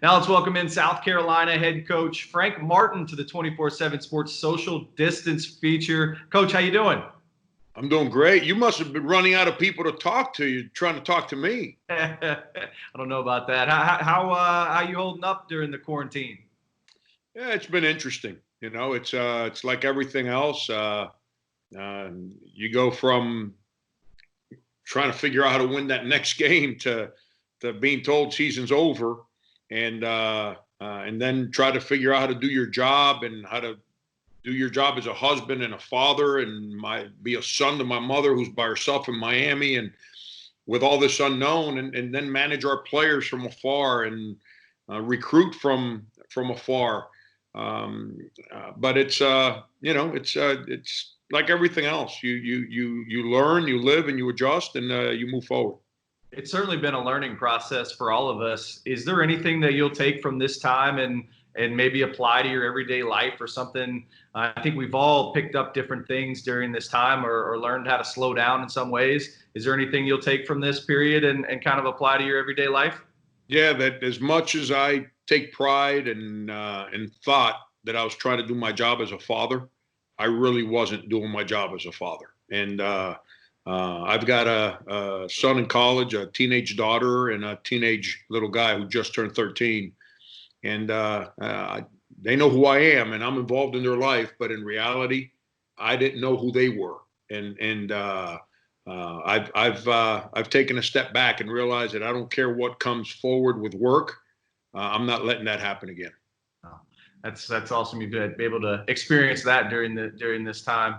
Now let's welcome in South Carolina head coach Frank Martin to the 24/7 Sports Social Distance feature. Coach, how you doing? I'm doing great. You must have been running out of people to talk to. You're trying to talk to me. I don't know about that. How you holding up during the quarantine? Yeah, it's been interesting. It's like everything else. You go from trying to figure out how to win that next game to being told season's over, and then try to figure out how to do your job and how to do your job as a husband and a father and be a son to my mother who's by herself in Miami, and with all this unknown, and then manage our players from afar and recruit from afar. But it's like everything else. You learn, you live, and you adjust, and you move forward. It's certainly been a learning process for all of us. Is there anything that you'll take from this time and maybe apply to your everyday life or something? I think we've all picked up different things during this time or learned how to slow down in some ways. Is there anything you'll take from this period and kind of apply to your everyday life? Yeah, that as much as I take pride and thought that I was trying to do my job as a father, I really wasn't doing my job as a father. And I've got a son in college, a teenage daughter, and a teenage little guy who just turned 13. And they know who I am, and I'm involved in their life. But in reality, I didn't know who they were. And I've taken a step back and realized that I don't care what comes forward with work. I'm not letting that happen again. Oh, that's awesome. You've been able to experience that during this time.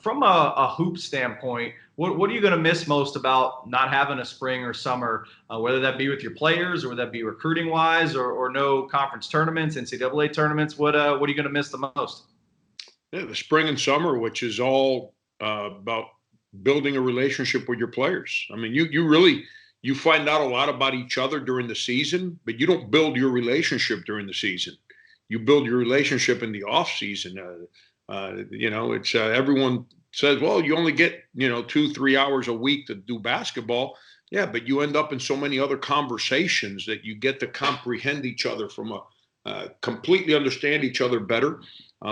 From a hoop standpoint, what are you going to miss most about not having a spring or summer, whether that be with your players or whether that be recruiting wise or no conference tournaments, NCAA tournaments? What are you going to miss the most? Yeah, the spring and summer, which is all about building a relationship with your players. I mean, you find out a lot about each other during the season, but you don't build your relationship during the season. You build your relationship in the off season. It's everyone says, well, you only get 2-3 hours a week to do basketball. Yeah, but you end up in so many other conversations that you get to comprehend each other from completely understand each other better.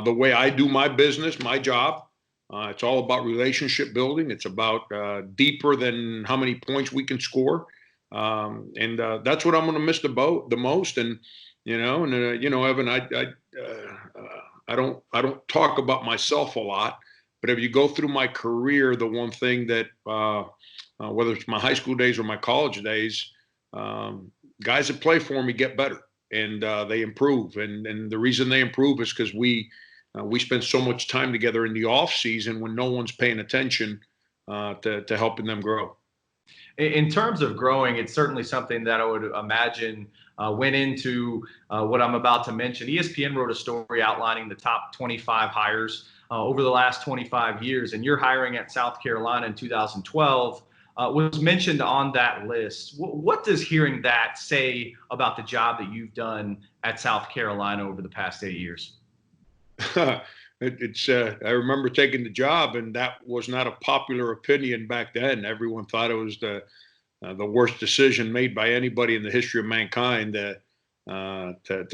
The way I do my business, my job, it's all about relationship building. It's about deeper than how many points we can score, and that's what I'm going to miss the most. And Evan, I don't talk about myself a lot, but if you go through my career, the one thing that whether it's my high school days or my college days, guys that play for me get better and they improve, and the reason they improve is because we spend so much time together in the off season when no one's paying attention to helping them grow. In terms of growing, it's certainly something that I would imagine went into what I'm about to mention. ESPN wrote a story outlining the top 25 hires over the last 25 years, and your hiring at South Carolina in 2012 was mentioned on that list. What does hearing that say about the job that you've done at South Carolina over the past 8 years? I remember taking the job, and that was not a popular opinion back then. Everyone thought it was the worst decision made by anybody in the history of mankind to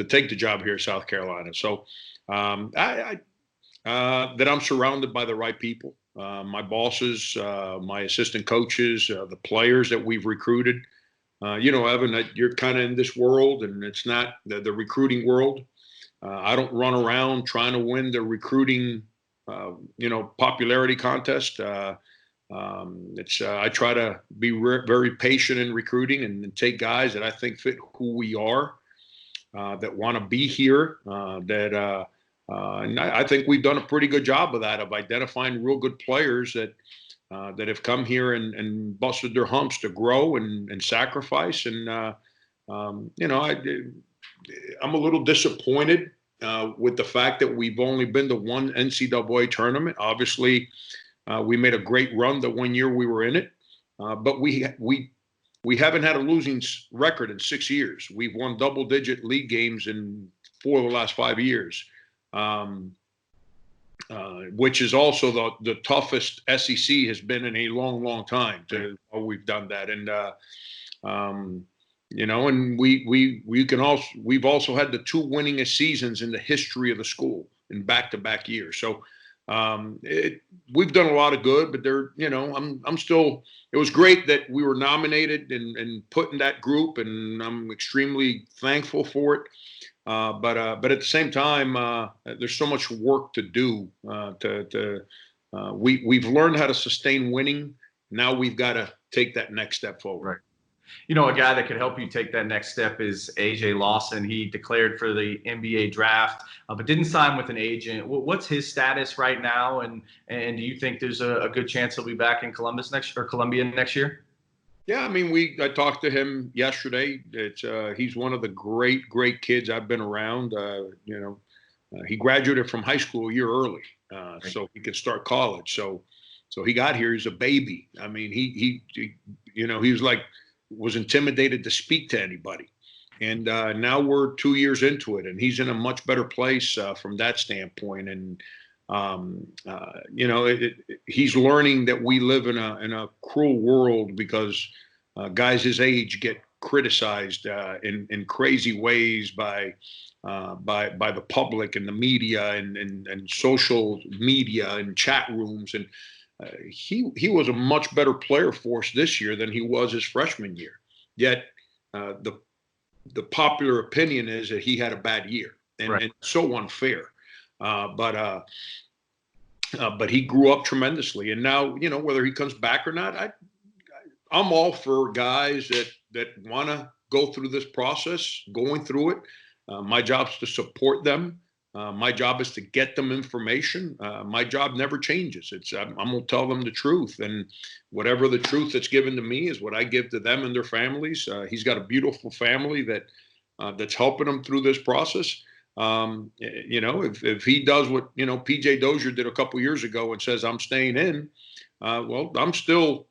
take the job here at South Carolina. So that I'm surrounded by the right people, my bosses, my assistant coaches, the players that we've recruited. Evan, you're kind of in this world, and it's not the recruiting world. I don't run around trying to win the recruiting, popularity contest. I try to be very patient in recruiting and take guys that I think fit who we are, that want to be here. And I think we've done a pretty good job of that, of identifying real good players that have come here and busted their humps to grow and sacrifice. And I'm a little disappointed with the fact that we've only been to one NCAA tournament. Obviously, we made a great run the one year we were in it, but we haven't had a losing record in 6 years. We've won double-digit league games in 4 of the last 5 years, which is also the toughest SEC has been in a long, long time. We've done that, and And we've also had the two winningest seasons in the history of the school in back-to-back years. So we've done a lot of good, but I'm still. It was great that we were nominated and put in that group, and I'm extremely thankful for it. But at the same time, there's so much work to do. We've learned how to sustain winning. Now we've got to take that next step forward. Right. A guy that could help you take that next step is AJ Lawson. He declared for the NBA draft, but didn't sign with an agent. What's his status right now? And do you think there's a good chance he'll be back in Columbia next year? Yeah, I mean, I talked to him yesterday. He's one of the great kids I've been around. He graduated from high school a year early, so he could start college. So he got here. He's a baby. I mean, he was intimidated to speak to anybody, and now we're 2 years into it, and he's in a much better place from that standpoint. And he's learning that we live in a cruel world because guys his age get criticized in crazy ways by the public and the media and social media and chat rooms. And he was a much better player for us this year than he was his freshman year. Yet the popular opinion is that he had a bad year, and so unfair. But he grew up tremendously, and now whether he comes back or not, I'm all for guys that want to go through this process, going through it. My job is to support them. My job is to get them information. My job never changes. I'm going to tell them the truth, and whatever the truth that's given to me is what I give to them and their families. He's got a beautiful family that's helping him through this process. If he does what PJ Dozier did a couple years ago and says I'm staying in, well, I'm still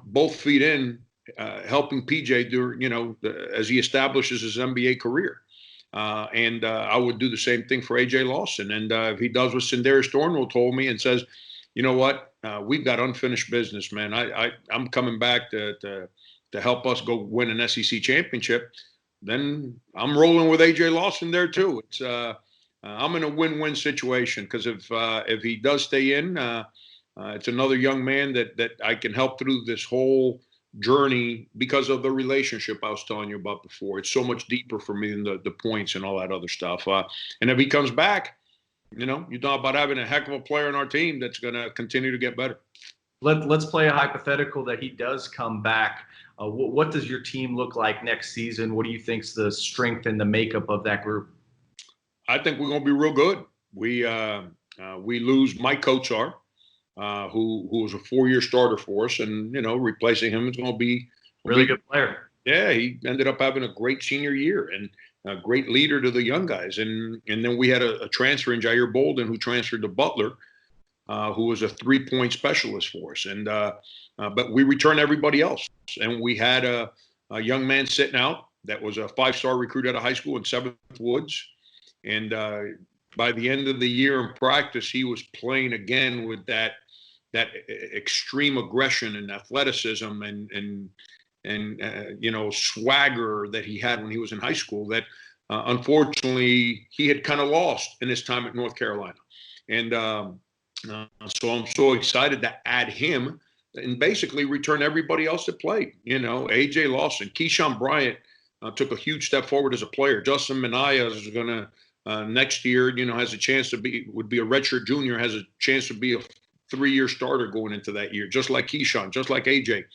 both feet in, helping PJ do as he establishes his NBA career. And I would do the same thing for AJ Lawson. And if he does what Sindarius Thornwell told me and says, you know what, we've got unfinished business, man. I'm coming back to help us go win an SEC championship. Then I'm rolling with AJ Lawson there too. It's I'm in a win-win situation because if he does stay in, it's another young man that I can help through this whole journey because of the relationship I was telling you about before. It's so much deeper for me than the points and all that other stuff. And if he comes back, you talk about having a heck of a player on our team that's going to continue to get better. Let's play a hypothetical that he does come back. What does your team look like next season? What do you think's the strength and the makeup of that group? I think we're going to be real good. We lose Mike Kotsar, who was a 4-year starter for us, and replacing him is going to be really good player. Yeah, he ended up having a great senior year and a great leader to the young guys. And then we had a transfer in Jair Bolden, who transferred to Butler, who was a 3-point specialist for us. And but we returned everybody else, and we had a young man sitting out that was a 5-star recruit out of high school in Seventh Woods, and by the end of the year in practice, he was playing again with that extreme aggression and athleticism and swagger that he had when he was in high school that unfortunately he had kind of lost in his time at North Carolina. And so I'm so excited to add him and basically return everybody else that played. AJ Lawson, Keyshawn Bryant took a huge step forward as a player. Justin Minaya is going to next year, has a chance to be a redshirt junior, has a chance to be a 3-year starter going into that year, just like Keyshawn, just like AJ.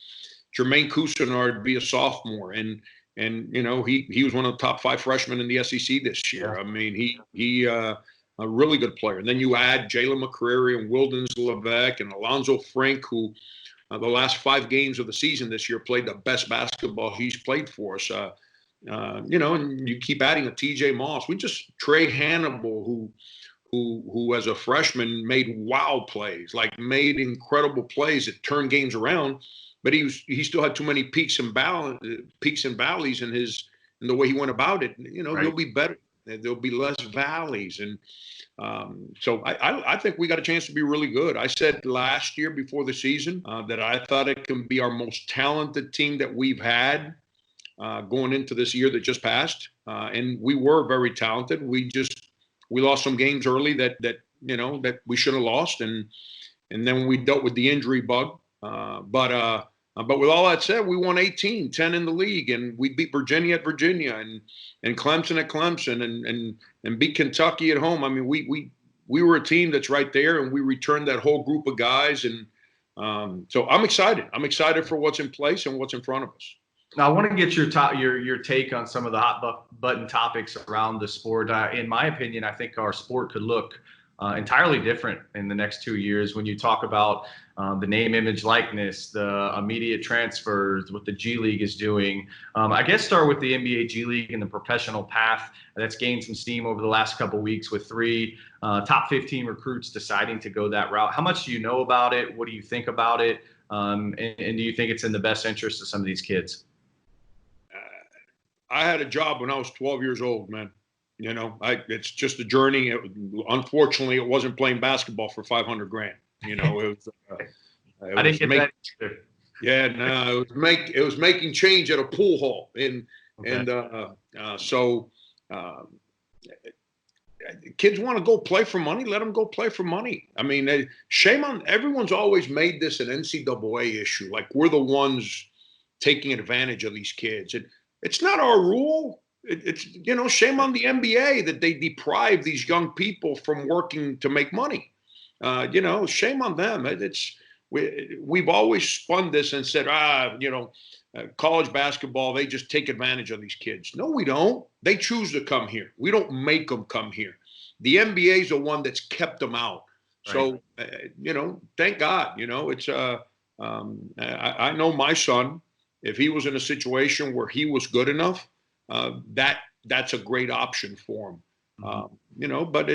Jermaine Cousinard to be a sophomore, and he was one of the top 5 freshmen in the SEC this year. I mean, he a really good player. And then you add Jalen McCrary and Wildens Levesque and Alonzo Frank, who the last 5 games of the season this year played the best basketball he's played for us. And you keep adding a TJ Moss. We just Trey Hannibal, who as a freshman made wow plays, made incredible plays that turned games around, but he still had too many peaks and valleys in the way he went about it. He'll be better. There'll be less valleys, and so I think we got a chance to be really good. I said last year before the season that I thought it can be our most talented team that we've had going into this year that just passed, and we were very talented. We lost some games early that we should have lost, and then we dealt with the injury bug. But with all that said, we won 18, 10 in the league, and we beat Virginia at Virginia, and Clemson at Clemson, and beat Kentucky at home. I mean, we were a team that's right there, and we returned that whole group of guys, and so I'm excited. I'm excited for what's in place and what's in front of us. Now, I want to get your take on some of the hot button topics around the sport. In my opinion, I think our sport could look entirely different in the next 2 years when you talk about the name, image, likeness, the immediate transfers, what the G League is doing. I guess start with the NBA G League and the professional path that's gained some steam over the last couple of weeks with 3 top 15 recruits deciding to go that route. How much do you know about it? What do you think about it? And do you think it's in the best interest of some of these kids? I had a job when I was 12 years old, man. It's just a journey. Unfortunately, it wasn't playing basketball for $500,000. It was. I didn't get that either. Yeah, no, it was making change at a pool hall, so kids want to go play for money. Let them go play for money. I mean, shame on everyone's always made this an NCAA issue, like we're the ones taking advantage of these kids. It's not our rule. It's shame on the NBA that they deprive these young people from working to make money. Shame on them. We've always spun this and said, college basketball, they just take advantage of these kids. No, we don't. They choose to come here. We don't make them come here. The NBA is the one that's kept them out. Right. So, thank God. It's I know my son. If he was in a situation where he was good enough, that's a great option for him. Mm-hmm. But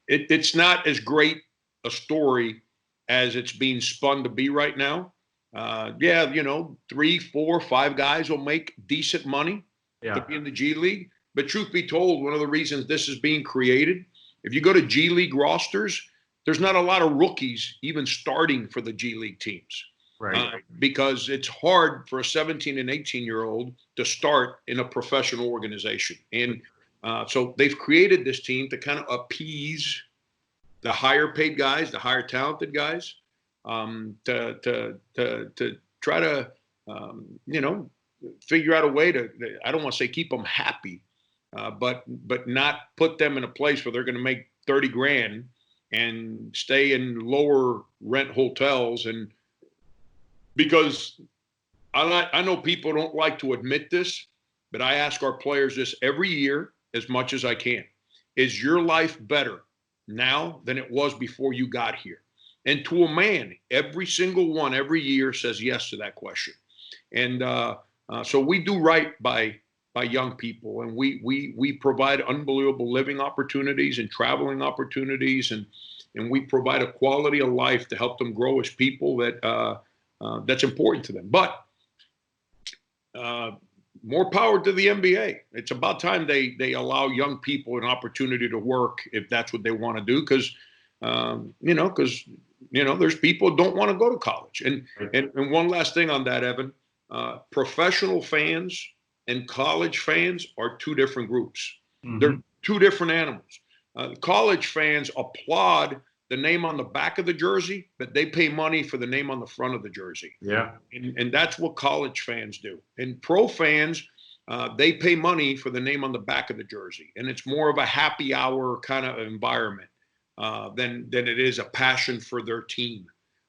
it's not as great a story as it's being spun to be right now. 3, 4, 5 guys will make decent money to be in the G League. But truth be told, one of the reasons this is being created, if you go to G League rosters, there's not a lot of rookies even starting for the G League teams. Right. Because it's hard for a 17 and 18-year-old to start in a professional organization. And so they've created this team to kind of appease the higher paid guys, the higher talented guys, to try to, figure out a way to, I don't want to say keep them happy, but not put them in a place where they're going to make $30,000 and stay in lower rent hotels. And because I know people don't like to admit this, but I ask our players this every year as much as I can. Is your life better now than it was before you got here? And to a man, every single one every year says yes to that question. And so we do right by young people, and we provide unbelievable living opportunities and traveling opportunities, and we provide a quality of life to help them grow as people that's important to them. But more power to the NBA. It's about time they allow young people an opportunity to work if that's what they want to do. Because there's people who don't want to go to college. And one last thing on that, Evan, professional fans and college fans are 2 different groups. Mm-hmm. They're 2 different animals. College fans applaud the name on the back of the jersey, but they pay money for the name on the front of the jersey. Yeah. And that's what college fans do. And pro fans, they pay money for the name on the back of the jersey. And it's more of a happy hour kind of environment than it is a passion for their team.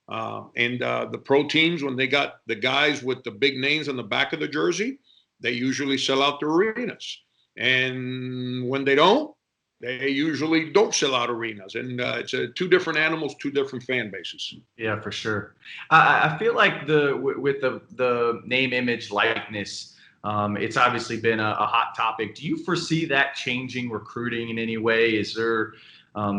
And the pro teams, when they got the guys with the big names on the back of the jersey, they usually sell out the arenas. And when they don't, they usually don't sell out arenas. And it's 2 different animals, 2 different fan bases. Yeah, for sure. I feel like with the name, image, likeness, it's obviously been a hot topic. Do you foresee that changing recruiting in any way? Is there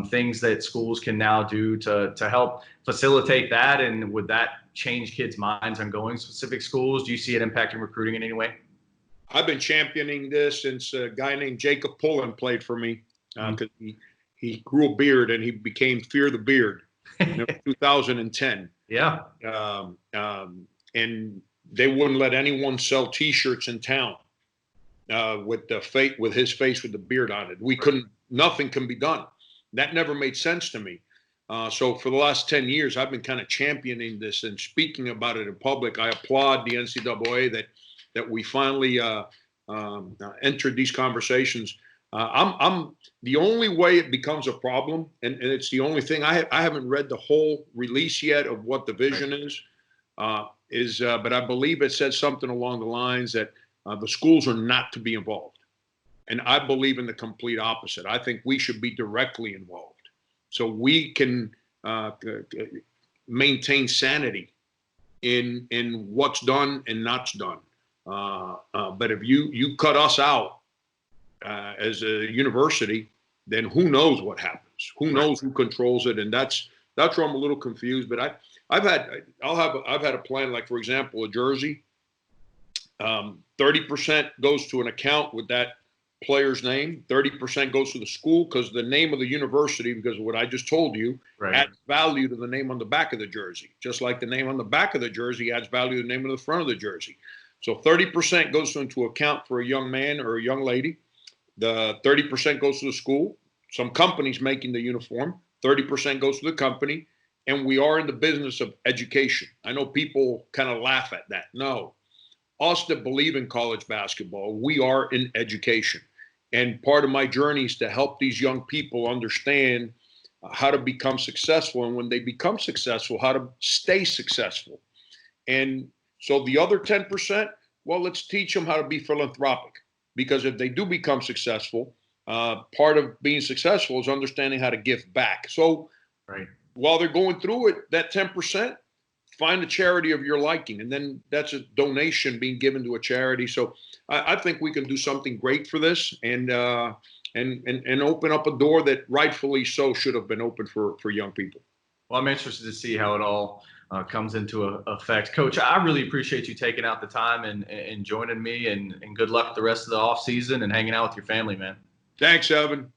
things that schools can now do to help facilitate that? And would that change kids' minds on going to specific schools? Do you see it impacting recruiting in any way? I've been championing this since a guy named Jacob Pullen played for me. Because he grew a beard and he became Fear the Beard in 2010. Yeah. And they wouldn't let anyone sell T-shirts in town with his face with the beard on it. We couldn't. Nothing can be done. That never made sense to me. So for the last 10 years, I've been kind of championing this and speaking about it in public. I applaud the NCAA that we finally entered these conversations. I'm the only way it becomes a problem, and it's the only thing I haven't read the whole release yet of what the vision is, but I believe it says something along the lines that the schools are not to be involved. And I believe in the complete opposite. I think we should be directly involved so we can maintain sanity in what's done and not's done. But if you cut us out as a university, then who knows what happens? Who knows who controls it? And that's where I'm a little confused. But I've had a plan, like for example, a jersey. 30% goes to an account with that player's name. 30% goes to the school because the name of the university, because of what I just told you, adds value to the name on the back of the jersey. Just like the name on the back of the jersey adds value to the name on the front of the jersey. So 30% goes into account for a young man or a young lady. The 30% goes to the school. Some companies making the uniform. 30% goes to the company. And we are in the business of education. I know people kind of laugh at that. No. Us that believe in college basketball, we are in education. And part of my journey is to help these young people understand how to become successful. And when they become successful, how to stay successful. And so the other 10%, well, let's teach them how to be philanthropic. Because if they do become successful, part of being successful is understanding how to give back. So while they're going through it, that 10%, find a charity of your liking, and then that's a donation being given to a charity. So I think we can do something great for this, and open up a door that rightfully so should have been open for young people. Well, I'm interested to see how it all comes into effect. Coach, I really appreciate you taking out the time and joining me, and good luck the rest of the off season and hanging out with your family, man. Thanks, Evan.